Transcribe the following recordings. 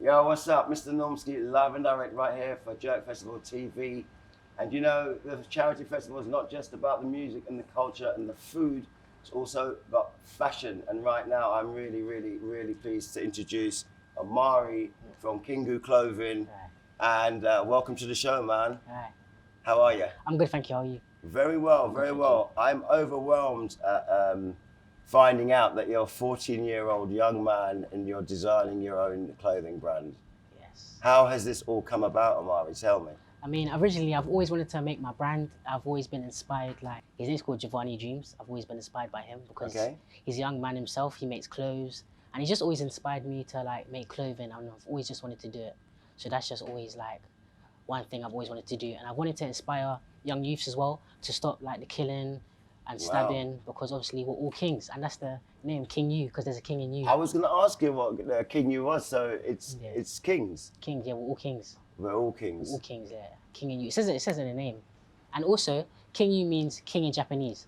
Yo, what's up? Mr. Normski, live and direct right here for Jerk Festival TV. And you know, the charity festival is not just about the music and the culture and the food, it's also about fashion. And right now, I'm really pleased to introduce Omari from Kingu Clothing. Hi. And welcome to the show, man. Hi. How are you? I'm good, thank you. How are you? Very well, very well. I'm overwhelmed at finding out that you're a 14-year-old young man and you're designing your own clothing brand. Yes. How has this all come about, Omari? Tell me. I mean, originally, I've always wanted to make my brand. I've always been inspired, like, his name's called Giovanni Dreams. I've always been inspired by him because he's a young man himself. He makes clothes and he just always inspired me to like make clothing, and I've always just wanted to do it. So that's just always like one thing I've always wanted to do. And I wanted to inspire young youths as well to stop like the killing and stabbing, because obviously we're all kings, and that's the name, Kingu, because there's a king in you. I was going to ask you what Kingu was, so it's kings. Kings, yeah, we're all kings. We're all kings. We're all kings, yeah. King in you. It says in the name. And also, Kingu means king in Japanese.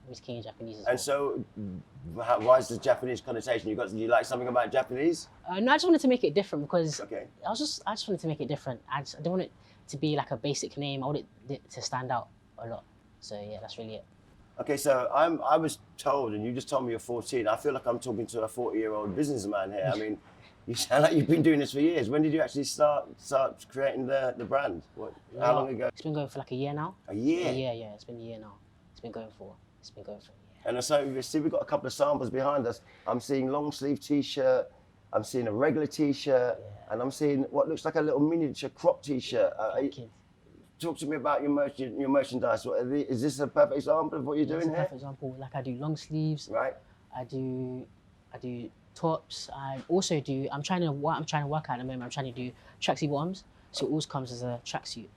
It means king in Japanese as well. And so, why is the Japanese connotation? You like something about Japanese? No, I just wanted to make it different because I just wanted to make it different. I don't want it to be like a basic name. I want it to stand out a lot. So yeah, that's really it. Okay, so I was told, and you just told me you're 14. I feel like I'm talking to a 40-year-old businessman here. I mean, you sound like you've been doing this for years. When did you actually start creating the brand? How long ago? It's been going for like a year now. A year? Yeah. It's been a year now. It's been going for a year. And so you see, we've got a couple of samples behind us. I'm seeing long sleeve T-shirt. I'm seeing a regular T-shirt, and I'm seeing what looks like a little miniature crop T-shirt. Talk to me about your merchandise. Is this a perfect example of what you're doing here? Perfect example. Like I do long sleeves. Right. I do tops. I'm trying to work at the moment. I'm trying to do tracksuit bottoms. So it always comes as a tracksuit.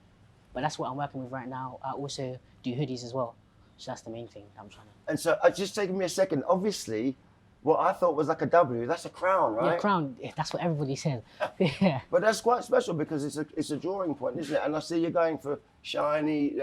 But that's what I'm working with right now. I also do hoodies as well. So that's the main thing I'm trying to. And so just taking me a second. Obviously, what I thought was like a W, that's a crown, right? Yeah, crown. Yeah, that's what everybody says. Yeah. But that's quite special because it's a drawing point, isn't it? And I see you're going for shiny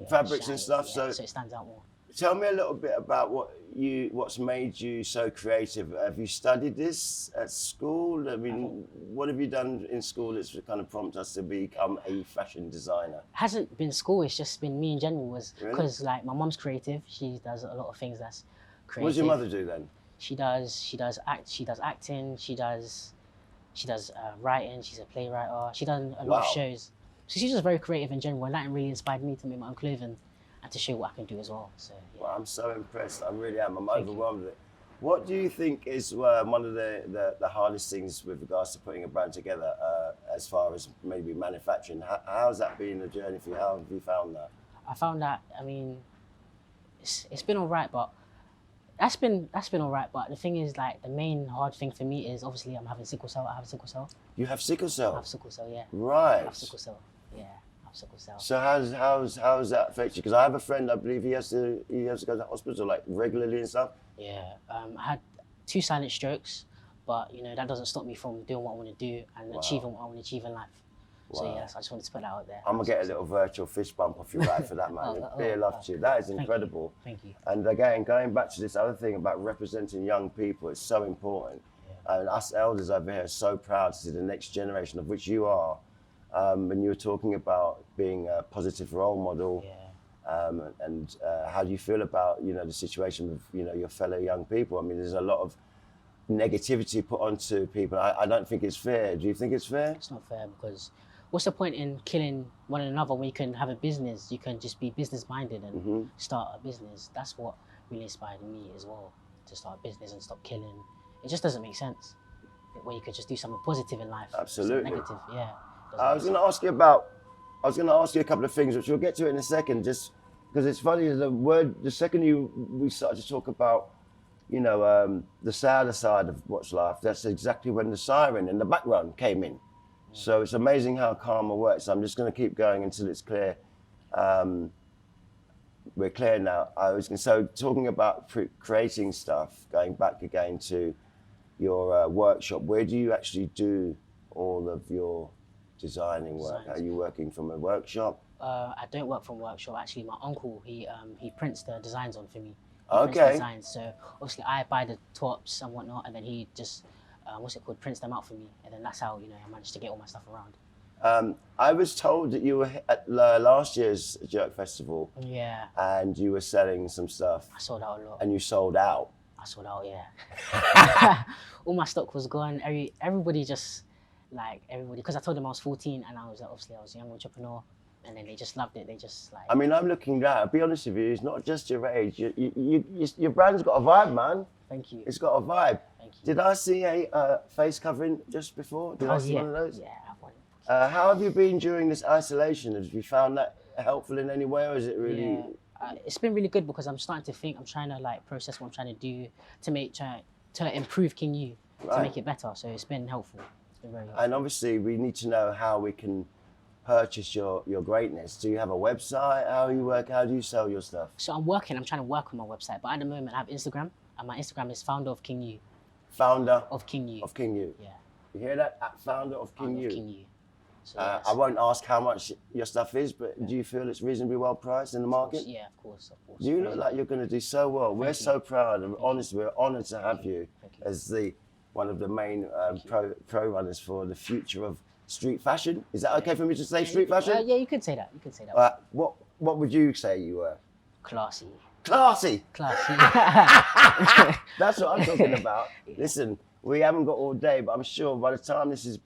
fabrics and stuff. Yeah, so it stands out more. Tell me a little bit about what's made you so creative. Have you studied this at school? I mean, what have you done in school that's kind of prompted us to become a fashion designer? It hasn't been school. It's just been me in general. Because like my mom's creative. She does a lot of things that's creative. What does your mother do then? She does acting. She does writing. She's a playwright. She does a lot of shows. So she's just very creative in general, and that really inspired me to make my own clothing and to show what I can do as well. So yeah. Well, I'm so impressed. I really am. I'm overwhelmed with it. What do you think is one of the hardest things with regards to putting a brand together, as far as maybe manufacturing? How's that been a journey for you? How have you found that? I found that, I mean, it's been all right, but that's been all right. But the thing is, like, the main hard thing for me is obviously I'm having sickle cell. I have sickle cell. You have sickle cell? I have sickle cell, yeah. Right. I have sickle cell, yeah. Sickle cell. So how's that affect you? Because I have a friend, I believe he has to go to the hospital like regularly and stuff. Yeah, I had 2 silent strokes, but you know that doesn't stop me from doing what I want to do and achieving what I want to achieve in life. Wow. So yeah, I just wanted to put that out there. I'm gonna get a little virtual fist bump off you right for that, man. Beer love to you. That is incredible. Thank you. And again, going back to this other thing about representing young people, it's so important. Yeah. And us elders over here are so proud to see the next generation, of which you are. And you were talking about being a positive role model, and how do you feel about the situation with your fellow young people? I mean, there's a lot of negativity put onto people. I don't think it's fair. Do you think it's fair? It's not fair, because what's the point in killing one another when you can have a business? You can just be business minded and start a business. That's what really inspired me as well, to start a business and stop killing. It just doesn't make sense where you could just do something positive in life. Absolutely. Negative, yeah. I was going to ask you a couple of things, which we'll get to in a second, just because it's funny, the second we started to talk about, the sadder side of what's life, that's exactly when the siren in the background came in. So it's amazing how karma works. I'm just going to keep going until it's clear. We're clear now. So talking about creating stuff, going back again to your workshop, where do you actually do all of your designing work? Are you working from a workshop? I don't work from a workshop. Actually, my uncle, he prints the designs on for me. Okay. Designs. So obviously I buy the tops and whatnot, and then he just prints them out for me, and then that's how I managed to get all my stuff around. I was told that you were at last year's Jerk Festival. Yeah. And you were selling some stuff. I sold out a lot. And you sold out. I sold out, yeah. All my stock was gone. Everybody, because I told them I was 14 and I was a young entrepreneur, and then they just loved it. They just like. I mean, I'm looking at. I'll be honest with you. It's not just your age. Your brand's got a vibe, man. Thank you. It's got a vibe. Thank you. Did I see a face covering just before? Did I see one of those? Yeah, I want it. How have you been during this isolation? Have you found that helpful in any way, or is it really? Yeah. It's been really good because I'm starting to think. I'm trying to process what I'm trying to do to improve Kingu, to make it better. So it's been helpful. It's been very helpful. And obviously, we need to know how we can purchase your greatness. Do you have a website? How you work? How do you sell your stuff? So I'm trying to work on my website, but at the moment I have Instagram, and my Instagram is Founder of Kingu. Founder of Kingu. Of Kingu. Yeah. You hear that? At Founder of Kingu. Kingu. So, I won't ask how much your stuff is, but do you feel it's reasonably well priced in the market? Yeah, of course. You look like you're going to do so well. We're so proud and honestly, we're honoured to have you as one of the main pro runners for the future of street fashion. Is that okay for me to say street fashion? Yeah, you could say that. What would you say you were? Classy. Classy. Classy. That's what I'm talking about. Yeah. Listen, we haven't got all day, but I'm sure by the time this is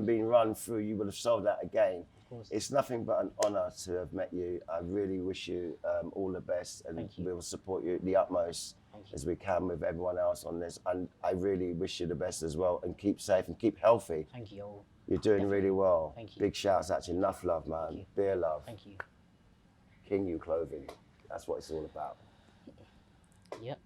being run through, you will have sold out again. It's nothing but an honour to have met you. I really wish you all the best, and we will support you the utmost as we can with everyone else on this. And I really wish you the best as well, and keep safe and keep healthy. Thank you all. You're doing really well. Thank you. Big shouts out to you. Enough love, man. Beer love. Thank you. Kingu clothing. That's what it's all about. Yep.